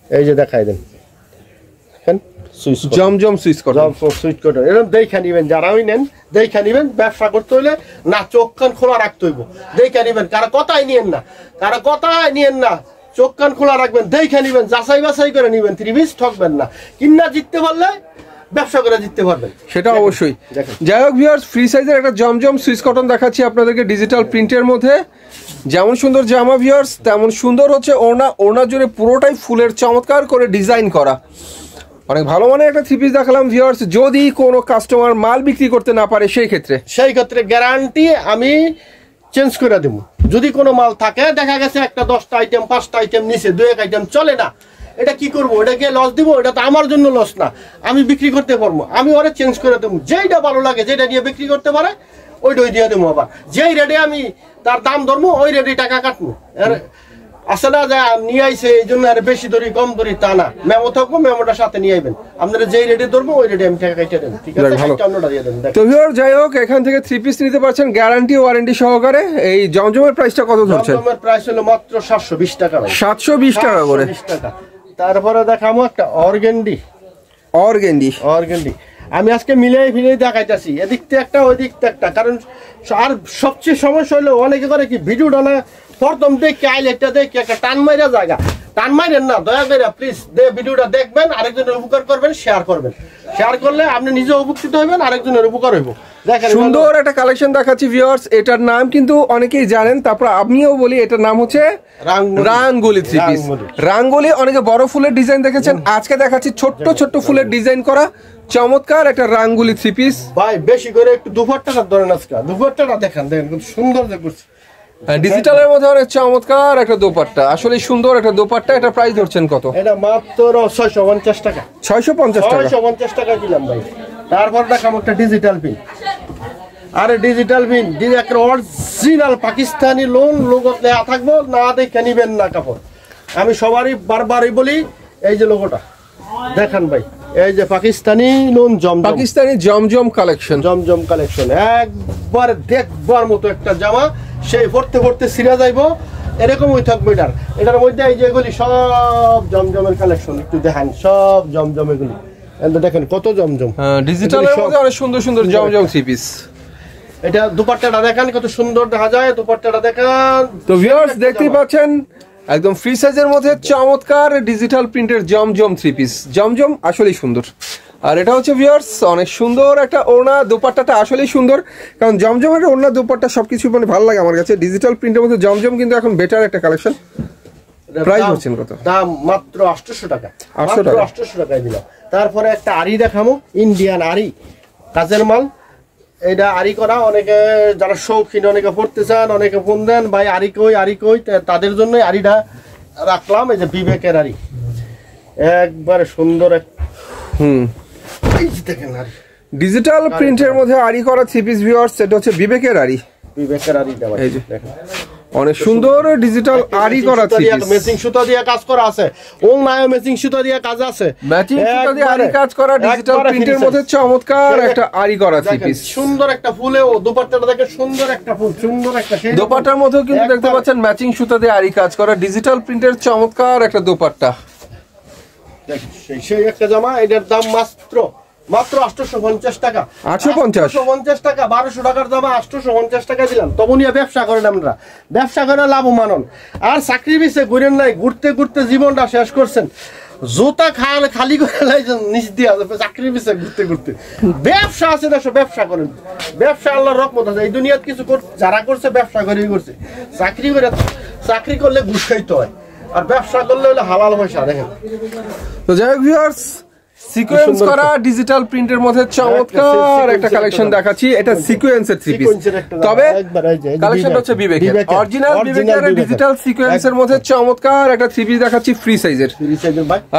এই যে দেখাই দেন, জমজম সুইচ কটন, সুইচ কটন এরকম দেখে নিবেন। যারাই নেন দেখে নিবেন। ব্যবসা করতে হইলে না চোখ কান খোলা রাখতে হইব, দেখে নিবেন। কারো কথাই নিয়েন না, কারো কথাই নিয়েন না, চোখ কান খোলা রাখবেন, দেখে নিবেন, যাচাই বাছাই করে নিবেন। 3 পিস ঠকবেন না। কিনা জিততে পারলে ব্যবসা করে জিততে পারবেন, সেটা অবশ্যই। যাই হোক ভিউয়ার্স, ফ্রি সাইজের একটা জমজম সুইচ কটন দেখাচ্ছি আপনাদেরকে ডিজিটাল প্রিন্টের মধ্যে। যেমন সুন্দর জামা ভিউয়ার্স, তেমন সুন্দর হচ্ছে ওড়না। ওড়না জুড়ে পুরোটাই ফুলের চমৎকার করে ডিজাইন করা। অনেক ভালো মানের একটা 3 পিস দেখালাম ভিউয়ার্স। যদি কোনো কাস্টমার মাল বিক্রি করতে না পারে সেই ক্ষেত্রে গ্যারান্টি আমি চেঞ্জ করে দেবো। যদি কোনো মাল থাকে, দেখা গেছে একটা 10টা আইটেম 5টা আইটেম নিচে 2-1 আইটেম চলে না, এটা কি করবো? এটাকে লস দিব? এটা তো আমার জন্য লস না, আমি বিক্রি করতে পারবো। আমি ওরা চেঞ্জ করে দেবো। যেইটা ভালো লাগে, যেটা নিয়ে বিক্রি করতে পারে ওইটাই দিয়ে দেবো। আবার যেই রেটে আমি তার দাম ধরবো ওই রেটে টাকা কাটবো। আসে না যে নিয়ে আইছে এই জন্য আর বেশি দরি কম দরি, তা না। মেমো থাকবো, মেমোটার সাথে নিয়ে আইবেন। আপনারা যেই রেটে ধরবো ওই রেটে আমি টাকা কেটে দেবো, ঠিক আছে? অন্যটা দিয়ে দেবেন। তো ভিউয়ার, যাই হোক, এখান থেকে 3 পিস নিতে পারছেন গ্যারান্টি ওয়ারেন্টি সহকারে। এই জমজমের প্রাইসটা কত ধরছেন? জমজমের প্রাইস হলো মাত্র 720 টাকা। 720 টাকা করে। তারপরে দেখামো একটা অর্গেন্ডি। আমি আজকে মিলিয়ে দেখাইতেছি, এদিক থেকে একটা ওই দিক থেকে একটা। কারণ আর সবচেয়ে সমস্যা হলো অনেকে করে কি ভিডিওটা না প্রথম দেখে আইলেটটা দেখে একটা টান মাইরা জায়গা। টান মাইরেন না, দয়া করে প্লিজ ভিডিওটা দেখবেন, আরেকজনের উপকার করবেন, শেয়ার করবেন। শেয়ার করলে আপনি নিজে উপকৃত হবেন, আরেকজনের উপকার হইব। দেখেন সুন্দর একটা কালেকশন দেখাচ্ছি ভিউয়ার্স। এটার নাম কিন্তু অনেকেই জানেন, তারপর আমিও বলি এটার নাম হচ্ছে রাঙ্গুলি 3 পিস। রাঙ্গুলি অনেকে বড় ফুলের ডিজাইন দেখেছেন, আজকে দেখাচ্ছি ছোট্ট ছোট্ট ফুলের ডিজাইন করা চমৎকার একটা রাঙ্গুলি 3 পিস। ভাই বেশি করে একটু দুপাট্টাটা ধরেন, আজকে দুপাট্টাটা দেখেন কত সুন্দর দেখছি। ডিজিটালের মধ্যে অনেক চমৎকার একটা দোপাট্টা, আসলে সুন্দর একটা দোপাট্টা। এটা প্রাইস ধরছেন কত? এটা মাত্র 650 টাকা। 650 টাকা দিলাম ভাই। তারপর দেখাম একটা ডিজিটাল পিন। আরে ডিজিটাল পিন একটা অরিজিনাল পাকিস্তানি লোগো দেয়া থাকবো, না দেখে নিবেন না কাপড়। আমি সবারই বারবারই বলি, এই যে লোগোটা দেখেন ভাই, এই যে পাকিস্তানি জমজম কালেকশন একবার দেখবার মতো একটা জামা। সেই পড়তে ছিঁড়া যাইবো, এরকমই থাকবে। এটার মধ্যে এই যে এগুলি সব জমজমের কালেকশন। একটু দেখেন, সব জমজম এগুলি। দেখেন কত জমজম ডিজিটালের মধ্যে অনেক সুন্দর সুন্দর জমজম 3 পিস। এটা দুপাট্টাটা দেখেন কত সুন্দর দেখা যায়, দুপাট্টাটা দেখেন। তো ভিউয়ার্স, দেখতেই পাচ্ছেন একদম ফ্রি সাইজের মধ্যে চমৎকার ডিজিটাল প্রিন্টের জমজম 3 পিস। জমজম আসলেই সুন্দর। আর এটা হচ্ছে ভিউয়ার্স অনেক সুন্দর একটা ওড়না। দোপাট্টাটা আসলেই সুন্দর, কারণ জমজমের ওড়না দোপাট্টা সবকিছু মানে ভালো লাগে আমার কাছে। ডিজিটাল প্রিন্টের মধ্যে জমজম কিন্তু এখন বেটার একটা কালেকশন। প্রাইস হচ্ছে কত? দাম মাত্র 800 টাকা। 800 টাকায় দিলাম। তারপরে একটা আরি দেখামো, ইন্ডিয়ান আরি, কাজের মাল। এটা আরি করা, অনেকে যারা শৌখিন, অনেকে পড়তে চান, অনেকে ফোন দেন ভাই আরি কই, তাদের জন্য আরিটা রাখলাম। এই যে বিবেকের আরি, একবারে সুন্দর। দেখেন ডিজিটাল প্রিন্টের মধ্যে আরি করা 3 পিস ভিউয়ার্স। এটা হচ্ছে বিবেকের আরি। এই যে অনেক সুন্দর ডিজিটাল আরি করা 3 পিস। ম্যাচিং সুতা দিয়ে কাজ করা আছে, ওনায় ম্যাচিং সুতা দিয়ে কাজ আছে, ম্যাচিং সুতা দিয়ে আরি কাজ করা ডিজিটাল প্রিন্টের মধ্যে চমৎকার একটা আরি করা 3 পিস। সুন্দর একটা ফুলে ও দোপাট্টাটা দেখে সুন্দর একটা ফুল, সুন্দর একটা দোপাট্টার মধ্যেও কিন্তু দেখতে পাচ্ছেন ম্যাচিং সুতা দিয়ে আরি কাজ করা ডিজিটাল প্রিন্টের চমৎকার একটা দোপাট্টা। দেখেন সেই একটা জামা। এটার দাম মাত্র 850 টাকা। 850 টাকা। 1200 টাকার জামা 850 টাকা দিলাম। তবুনিয়া ব্যবসা করেন, আমরা ব্যবসা করে লাভবান হন। আর চাকরি পিছে ঘুরেন নাই, ঘুরতে জীবনটা শেষ করছেন। জোতা খালি করে লাইছেন নিচ দিয়া, চাকরি পিছে ঘুরতে। ব্যবসা আছে, দেখো ব্যবসা করেন। ব্যবসা আল্লাহর রহমত আছে। এই দুনিয়াত কিছু যারা করছে ব্যবসা করেই করছে। চাকরি করলে ঘুষ খাইতে হয়, আর ব্যবসা করলে হলে হালাল পয়সা। দেখেন তো যাই হোক ভিউয়ার্স, সিকোয়েন্স করা ডিজিটাল প্রিন্টের মধ্যে চমৎকার একটা কালেকশন দেখাচ্ছি। এটা সিকোয়েন্সের 3 পিস, তবে কালেকশনটা হচ্ছে বিবেকের অরিজিনাল বিবেকের ডিজিটাল সিকোয়েন্সের মধ্যে চমৎকার একটা 3 পিস দেখাচ্ছি ফ্রি সাইজের।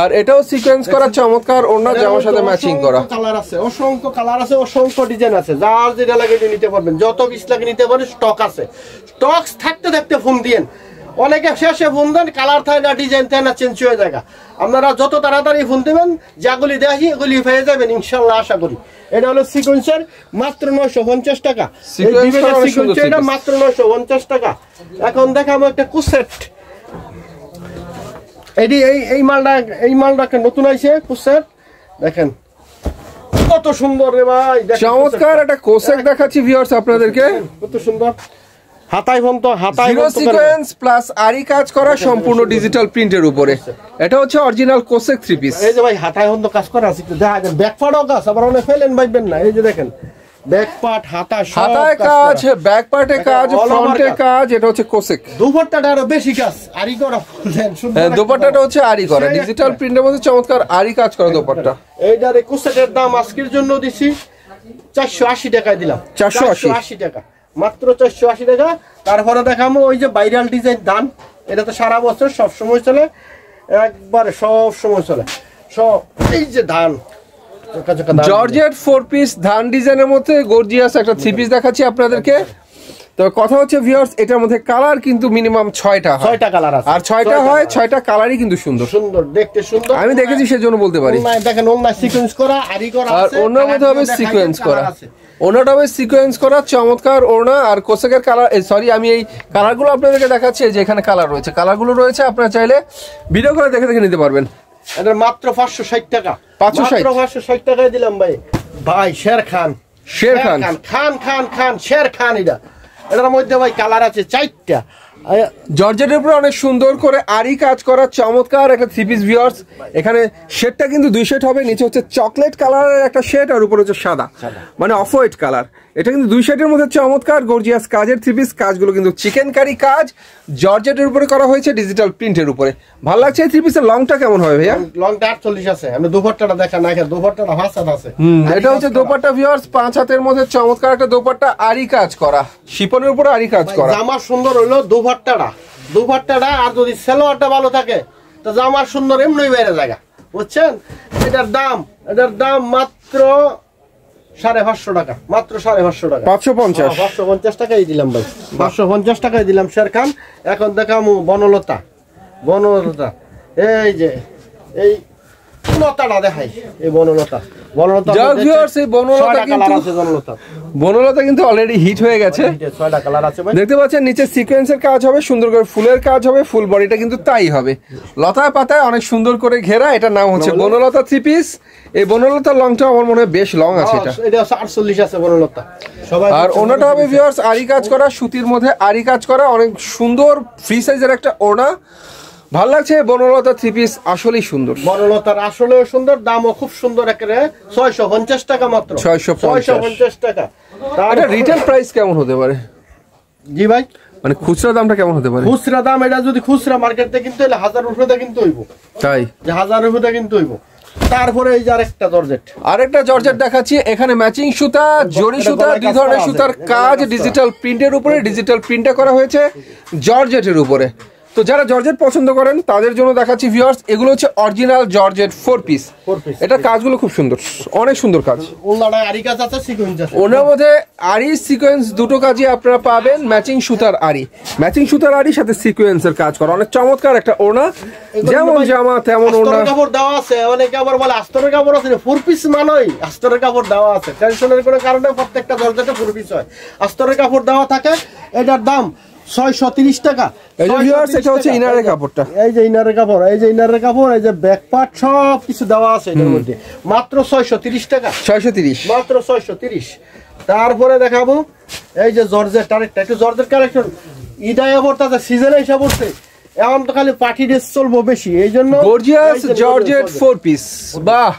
আর এটাও সিকোয়েন্স করা চমৎকার ওড়না জামার সাথে ম্যাচিং করা। কালার আছে, অসংখ্য কালার আছে, অসংখ্য ডিজাইন আছে। যার যেটা লাগে নিতে পারবেন, যত পিস লাগে নিতে পারেন। স্টক আছে, স্টক থাকতে ফোন দিয়েন। অনেকে শেষে ফোন দেন, কালার থাকে না, ডিজাইন থাকে না, চেঞ্জ হয়ে যায়। আপনারা যত তাড়াতাড়ি ফোন দেবেন, যেগুলি দেখি এগুলি পেয়ে যাবেন ইনশাল্লাহ, আশা করি। এটা হলো সিকোয়েন্সের, মাত্র 950 টাকা। এটা মাত্র 950 টাকা। এখন দেখাবো একটা কুসেট। এই মালটা নতুন আইছে কুসেট। দেখেন কত সুন্দর রে ভাই, চমৎকার একটা কোসেক দেখাচ্ছি ভিউয়ার্স আপনাদেরকে, কত সুন্দর। হাতায় ফোন তো হাতায় জিরো সিকোয়েন্স প্লাস আরি কাজ করা সম্পূর্ণ ডিজিটাল প্রিন্টের উপরে। এটা হচ্ছে অরিজিনাল কোসেক থ্রি পিস। এই যে ভাই হাতায় ফোন তো কাজ করা আছে, দেখা যায় ব্যাক পার্টও কাজ, আবার অনেক ফেলেন ভাইবেন না। এই যে দেখেন ব্যাক পার্ট হাতা সব হাতায় কাজ, ব্যাক পার্টে কাজ, ফ্রন্টে কাজ। এটা হচ্ছে কোসেক। দুপাট্টাটা আরো বেশি কাজ আরি করা, দেন সুন্দর। দোপাট্টাটা হচ্ছে আরি করা, ডিজিটাল প্রিন্টের মধ্যে চমৎকার আরি কাজ করা দোপাট্টা। এইটার কোসেকের দাম আজকের জন্য দিছি 480 টাকায় দিলাম। 480 টাকা, মাত্র 480 টাকা। তারপরে দেখাবো ওই যে ভাইরাল ডিজাইন দান, এটা তো সারা বছর সব সময় চলে, একবারে সব সময় চলে সব। এই যে ধান জর্জেট 4 পিস ধান ডিজাইনের মধ্যে গর্জিয়াস একটা 3 পিস দেখাচ্ছি আপনাদেরকে। তো কথা হচ্ছে ভিউয়ার্স, এটার মধ্যে কালার কিন্তু মিনিমাম 6টা হয়, 6টা কালার আছে, আর 6টা হয়, 6টা কালারই কিন্তু সুন্দর সুন্দর দেখতে, সুন্দর। আমি দেখেছি সেজন্য বলতে পারি। দেখেন ওন্না সিকোয়েন্স করা, আরি করা আছে, আর ওনার মধ্যে হবে সিকোয়েন্স করা, ওনাটা হবে সিকোয়েন্স করা চমৎকার ওনা। আর কোসেকের কালার, সরি আমি এই কালারগুলো আপনাদেরকে দেখাচ্ছি, যে এখানে কালার রয়েছে, কালারগুলো রয়েছে, আপনারা চাইলে ভিডিও করে দেখে দেখে নিতে পারবেন। এটা মাত্র 560 টাকা, 560 টাকায় দিলাম ভাই। ভাই শের খান খান খান খান শের খান। এটার মধ্যে ভাই কালার আছে 4টা। জর্জেটের উপরে অনেক সুন্দর করে আরি কাজ করা চমৎকার একটা 3 পিস ভিউয়ার্স। এখানে শেডটা কিন্তু 2 শেড হবে, নিচে হচ্ছে চকলেট কালারের একটা শেড, আর উপরে হচ্ছে সাদা, মানে অফ হোয়াইট কালার। এটা কিন্তু 2 শেডের মধ্যে চমৎকার গর্জিয়াস কাজের 3 পিস। কাজগুলো কিন্তু চিকেন কারি কাজ, জর্জেটের উপরে করা হয়েছে, ডিজিটাল প্রিন্টের উপরে। ভালো লাগছে এই 3 পিসের লংটা কেমন হবে ভাইয়া? লংটা 48 আছে। আমরা দুপাট্টাটা দেখা না, দুপাট্টাটা 5 হাত আছে। এটা হচ্ছে দোপাট্টা ভিউয়ার্স, 5 হাতের মধ্যে চমৎকার একটা দোপাট্টা, আরি কাজ করা, শিপনের উপরে আরি কাজ করা। জামা সুন্দর হইলো দুপাট্টাটা, আর যদি সালোয়ারটা ভালো থাকে তো জামার সুন্দর এমনি বাইরে জায়গা, বুঝছেন? এটার দাম মাত্র 550 টাকা, মাত্র 550 টাকা, 550 টাকাই দিলাম ভাই, 550 টাকাই দিলাম শের খান। এখন দেখামু বনলতা। এই যে এই লতাটা দেখাই, এই বনলতা কিন্তু অলরেডি হিট হয়ে গেছে। দেখতে পাচ্ছেন নিচে সিকোয়েন্সের কাজ হবে, সুন্দর করে ফুলের কাজ হবে, ফুল বডিটা কিন্তু তাই হবে, লতায় পাতায় অনেক সুন্দর করে ঘেরা। এটার নাম হচ্ছে বনলতা 3 পিস। এই বনলতার লংটা আমার মনে হয় বেশ লং আছে, এটা 48 আছে বনলতা। আর ওনাটা হবে ভিউয়ার্স আরি কাজ করা, সুতির মধ্যে আরি কাজ করা, অনেক সুন্দর ফ্রি সাইজের একটা ওনা। ভালো লাগছে বনলতা 3 পিস, আসলেই সুন্দর। বনলতার আসলেও সুন্দর, দামও খুব সুন্দর। একেবারে 650 টাকা, মাত্র 650 টাকা। এটা রিটেল প্রাইস কেমন হতে পারে? জি ভাই, মানে খুচরা দামটা কেমন হতে পারে? খুচরা দাম এটা যদি খুচরা মার্কেট থেকে কিনতে হলে 1000 রুপিতে কিনতে হইব। তাই যে 1000 রুপিতে কিনতে হইব। তারপরে এই যে আরেকটা জর্জেট দেখাচ্ছি। এখানে ম্যাচিং সুতা, জরি সুতা, 2 ধরনের সুতার কাজ, ডিজিটাল প্রিন্টের উপরে, ডিজিটাল প্রিন্টটা করা হয়েছে জর্জেটের উপরে। তো যারা জর্জেট পছন্দ করেন তাদের জন্য দেখাচ্ছি ভিউয়ার্স, এগুলো হচ্ছে অরিজিনাল জর্জেট 4 পিস। এটা কাজগুলো খুব সুন্দর, অনেক সুন্দর কাজ। ওনার মধ্যে আরি সিকোয়েন্স দুটো কাজই আপনারা পাবেন। ম্যাচিং সুতার আরি সাথে সিকোয়েন্সের কাজ করা, অনেক চমৎকার একটা ওনা। যেমন জামা তেমন ওনা। কাপড় দেওয়া আছে, অনেকে আবার বলে আস্তরের কাপড় আছে, 4 পিস মানই আস্তরের কাপড় দেওয়া আছে। টেনশনের কোনো কারণে প্রত্যেকটা জর্জেটে 4 পিস হয়, আস্তরের কাপড় দেওয়া থাকে। এটার দাম 630 টাকা। এই যে ভিউয়ার্স, এটা হচ্ছে ইনারের কাপড়টা, এই যে ইনারের কাপড়, এই যে ইনারের কাপড়, এই যে ব্যাক পার্ট সব কিছু দেওয়া আছে এর মধ্যে, মাত্র 630 টাকা, 630, মাত্র 630। তারপরে দেখাবো এই যে জর্জেট, আরেকটা একটু জর্জেট কালেকশন। ইদায়া পড়তে সিজনে এসে পড়ছে, এখন তো খালি পার্টি ড্রেস চলবো বেশি, এই জন্য গর্জিয়াস জর্জেট 4 পিস। বাহ,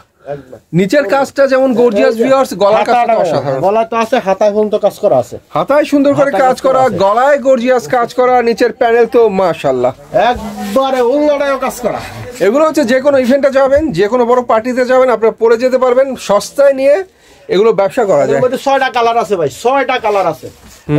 নিচের কাজটা যেমন গর্জিয়াস ভিউয়ার্স, গলার কাজটা অসাধারণ। গলা তো আছে, হাতায় পর্যন্ত কাজ করা আছে, হাতায় সুন্দর করে কাজ করা, গলায় গর্জিয়াস কাজ করা, নিচের প্যানেল তো মাশাআল্লাহ একবারে উল্লাটায় কাজ করা। এগুলো হচ্ছে যে কোনো ইভেন্টে যাবেন, যে কোনো বড় পার্টিতে যাবেন, আপনারা পরে যেতে পারবেন, সস্তায় নিয়ে এগুলো ব্যবসা করা যায়। 6টা কালার আছে ভাই, 6টা কালার আছে।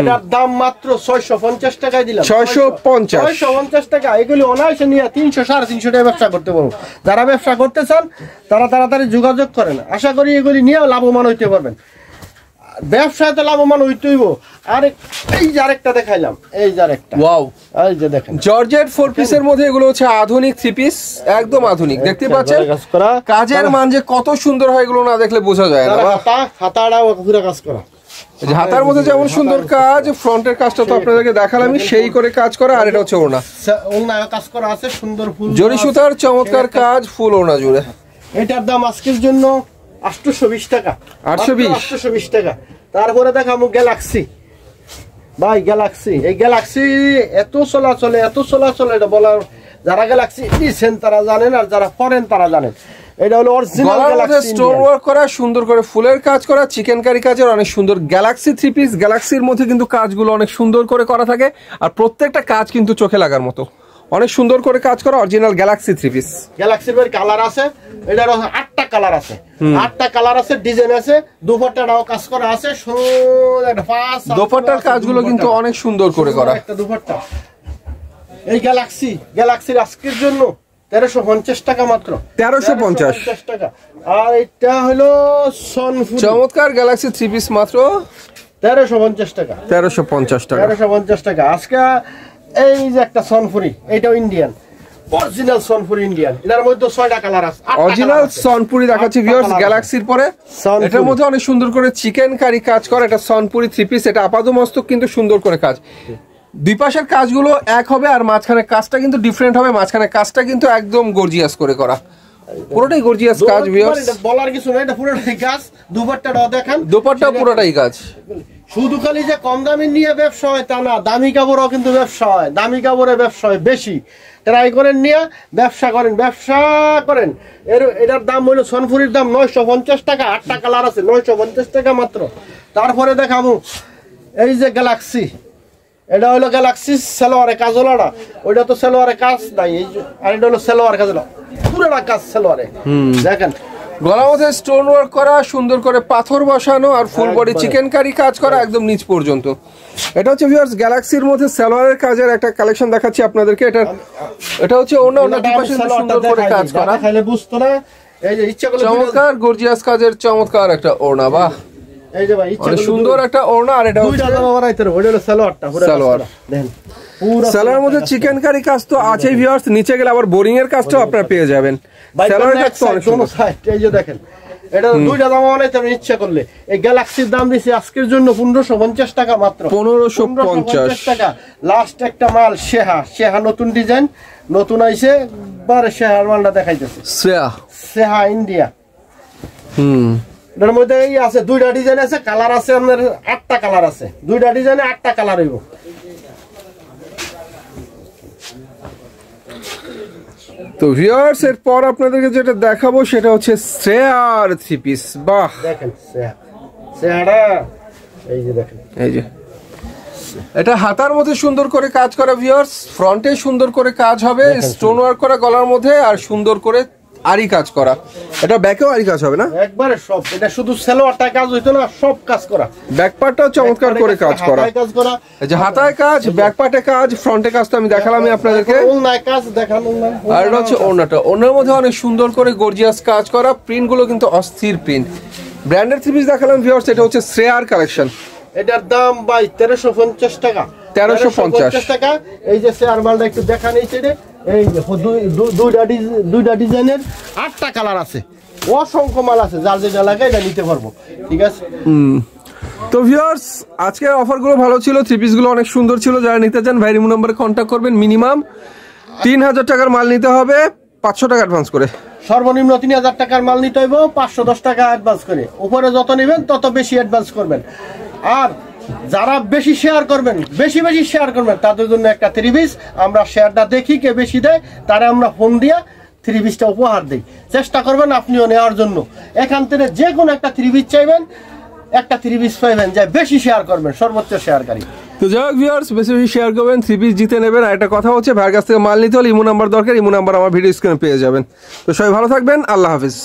এটার দাম মাত্র 650 টাকায় দিলাম, 650 টাকা। এগুলি অনায়াসে নিয়ে 300 350 টাকা ব্যবসা করতে পারবো। যারা ব্যবসা করতে চান তারা তাড়াতাড়ি যোগাযোগ করেন, আশা করি এগুলি নিয়ে লাভবান হইতে পারবেন। ব্যবসায় তো লাভবান হইতে হইব। আর এই যে আরেকটা দেখাইলাম, এই যে আরেকটা, ওয়াও, এই যে দেখেন জর্জেট 4 পিসের মধ্যে এগুলো হচ্ছে আধুনিক 3 পিস, একদম আধুনিক। দেখতে পাচ্ছেন কাজের মান যে কত সুন্দর হয়, এগুলো না দেখলে বোঝা যায় না। হাতাটাও পুরো কাজ করা, হাতার মধ্যে যেমন সুন্দর কাজ, ফ্রন্টের কাজটা তো আপনাদেরকে দেখালাম, সেই করে কাজ করা। আর এটা হচ্ছে ওড়না, ওড়নায় কাজ করা আছে, সুন্দর ফুল জরি সুতার চমৎকার কাজ, ফুল ওড়না জুড়ে। এটার দাম আজকের জন্য 820 টাকা। 820 টাকা। তারপরে দেখাবো গ্যালাক্সি। ভাই গ্যালাক্সি, এই গ্যালাক্সি এত চলাচলে এটা বলার, যারা গ্যালাক্সি নিছেন তারা জানেন, আর যারা পরেন তারা জানেন। এটা হলো অরিজিনাল গ্যালাক্সি, স্টোন ওয়ার্ক করা, সুন্দর করে ফুলের কাজ করা, চিকেন কারি কাজের অনেক সুন্দর গ্যালাক্সি 3 পিস। গ্যালাক্সির মধ্যে কিন্তু কাজগুলো অনেক সুন্দর করে করা থাকে, আর প্রত্যেকটা কাজ কিন্তু চোখে লাগার মতো, অনেক সুন্দর করে কাজ করা অরিজিনাল গ্যালাক্সি 3 পিস। গ্যালাক্সির এর কালার আছে, এটার 8টা কালার আছে, 8টা কালার আছে, ডিজাইন আছে, দুপাট্টাটাও কাজ করা আছে, একটা পাঁচ দুপাট্টার কাজগুলো কিন্তু অনেক সুন্দর করে করা। একটা দুপাট্টা এই গ্যালাক্সির আজকের জন্য 1350 টাকা মাত্র, 1350 টাকা। আর এটা হলো সনফুরি, চমৎকার গ্যালাক্সি 3 পিস মাত্র 1350 টাকা, 1350 টাকা, 1350 টাকা। আজকে এই যে একটা সনফুরি, এটাও ইন্ডিয়ান, অরিজিনাল সনপুরি ইন্ডিয়ান। এটার মধ্যে 6টা কালার আছে, অরিজিনাল সনপুরি দেখাচ্ছি ভিউয়ার্স গ্যালাক্সির পরে। এটার মধ্যে অনেক সুন্দর করে চিকেন কারি কাজ করা, এটা সনপুরি 3 পিস। এটা আপাতমস্তক কিন্তু সুন্দর করে কাজ, দুই পাশের কাজগুলো এক হবে, আর মাঝখানে কাজটা কিন্তু ডিফারেন্ট হবে। মাঝখানে কাজটা কিন্তু একদম গর্জিয়াস করে করা, পুরোটাই গর্জিয়াস কাজ ভিউয়ার্স, বলার কিছু নাই, এটা পুরোটাই কাজ। দুপাট্টাটাও দেখেন, দুপাট্টা পুরোটাই কাজ। শুধু খালি যে কম দামি নিয়ে ব্যবসা হয় তা না, দামি কাপড়ও কিন্তু ব্যবসা হয়, দামি কাপড়ে ব্যবসা হয় বেশি। ট্রাই করেন নিয়ে ব্যবসা করেন। এটার দাম হলো সনপুরির দাম 950 টাকা, 8টা কালার আছে, 950 টাকা মাত্র। তারপরে দেখাবো এই যে গ্যালাক্সি, এটা হলো গ্যালাক্সি সালোয়ারে কাজলাটা, ওইটা তো সালোয়ারে কাজ নাই, আর এটা হলো সালোয়ার কাজলা, পুরোটা কাজ সালোয়ারে। দেখেন গলার মধ্যে স্টোন ওয়ার্ক করা, সুন্দর করে পাথর বসানো, আর ফুল বডি চিকেন কারি কাজ করা একদম নিচ পর্যন্ত। এটা হচ্ছে ভিউয়ার্স গ্যালাক্সির মধ্যে সালোয়ারের কাজের একটা কালেকশন দেখাচ্ছি আপনাদেরকে। এটা হচ্ছে ওনা দুপাশে সুন্দর করে কাজ করা, খাইলে বুঝতো না। এই যে ইচ্ছা করলে চমৎকার গর্জিয়াস কাজের চমৎকার একটা ওড়না, বাহ এই যে ভাই ইচ্ছা করলে সুন্দর একটা ওড়না। আর এটা দুইটা জামা বানাইতে হবে, ওটা হলো সালোয়ারটা, পুরো সালোয়ার দেখেন, পুরো সালোয়ারের মধ্যে চিকেন কারি কাজ তো আছেই ভিউয়ার্স, নিচে গেলে আবার বোরিং এর কাজটাও আপনারা পেয়ে যাবেন। সালোয়ারের কাজ তো অনেক সুন্দর। এই যে দেখেন, এটা দুইটা জামা বানাইতে হবে ইচ্ছা করলে। এই গ্যালাক্সির দাম দিছি আজকের জন্য 1550 টাকা মাত্র, 1550 টাকা। লাস্ট একটা মাল শেহা নতুন ডিজাইন, নতুন আইছে, বারে শেহার মালটা দেখাইতেছে, শেহা ইন্ডিয়া। এর মধ্যে এই আছে, দুইটা ডিজাইন আছে, কালার আছে আপনার 8টা কালার আছে, দুইটা ডিজাইনে 8টা কালার হইব। তো ভিউয়ার্স এরপর আপনাদেরকে যেটা দেখাবো সেটা হচ্ছে শ্রেয়ার 3 পিস। বাহ দেখেন শ্রেয়াটা, এই যে দেখেন, এই যে এটা হাতার মধ্যে সুন্দর করে কাজ করা ভিউয়ার্স, ফ্রন্টে সুন্দর করে কাজ হবে, স্টোন ওয়ার্ক করা গলার মধ্যে, আর সুন্দর করে আরি কাজ করা। এটা ব্যাকেও আরি কাজ হবে না, একবারে সব। এটা শুধু সালোয়ারটা কাজ হইতো না, সব কাজ করা, ব্যাক পার্টটাও চমৎকার করে কাজ করা। এই যে হাতায় কাজ, ব্যাক পার্টে কাজ, ফ্রন্টে কাজ তো আমি দেখালামই আপনাদেরকে। ওন্নায় কাজ দেখান, আর এটা হচ্ছে ওন্নাটা, ওন্নার মধ্যে অনেক সুন্দর করে গর্জিয়াস কাজ করা, প্রিন্টগুলো কিন্তু অস্থির প্রিন্ট। ব্র্যান্ডের 3 পিস দেখালাম ভিউয়ার্স, এটা হচ্ছে শ্রেয়ার কালেকশন। এটার দাম ভাই 1350 টাকা, 1350 টাকা। এই যে শেয়ার মালটা একটু দেখা নেই, এই যে দুইটা ডিজাইনের 8টা কালার আছে, অসংখ্য মাল আছে, যার যেটা লাগে এটা নিতে পারবো, ঠিক আছে। তো ভিউয়ার্স আজকের অফারগুলো ভালো ছিল, 3 পিসগুলো অনেক সুন্দর ছিল। যারা নিতে চান ভাইরিমু নম্বরে কন্ট্যাক্ট করবেন। মিনিমাম 3000 টাকার মাল নিতে হবে, 500 টাকা অ্যাডভান্স করে। সর্বনিম্ন 3000 টাকার মাল নিতে হইব, 510 টাকা অ্যাডভান্স করে। উপরে যত নেবেন তত বেশি অ্যাডভান্স করবেন। আর যারা বেশি শেয়ার করবেন, বেশি শেয়ার করবেন, তাদের জন্য একটা 3 পিস আমরা শেয়ারটা দেখি কে বেশি দেয়, তারা আমরা ফোন দিয়া 3 পিসটা উপহার দিই। চেষ্টা করবেন আপনিও নেওয়ার জন্য। এখান থেকে যে কোনো একটা 3 পিস চাইবেন, একটা 3 পিস পাইবেন, যা বেশি শেয়ার করবেন, সর্বোচ্চ শেয়ারকারী। তো যাই হোক ভিউয়ার্স, বেশি শেয়ার করবেন, 3 পিস জিতে নেবেন। আর একটা কথা হচ্ছে, ভাইয়ের কাছ থেকে মাল নিতে হলে ইমো নাম্বার দরকার, ইমো নাম্বার আমার ভিডিও স্ক্রিনে পেয়ে যাবেন। তো সবাই ভালো থাকবেন, আল্লাহ হাফিজ।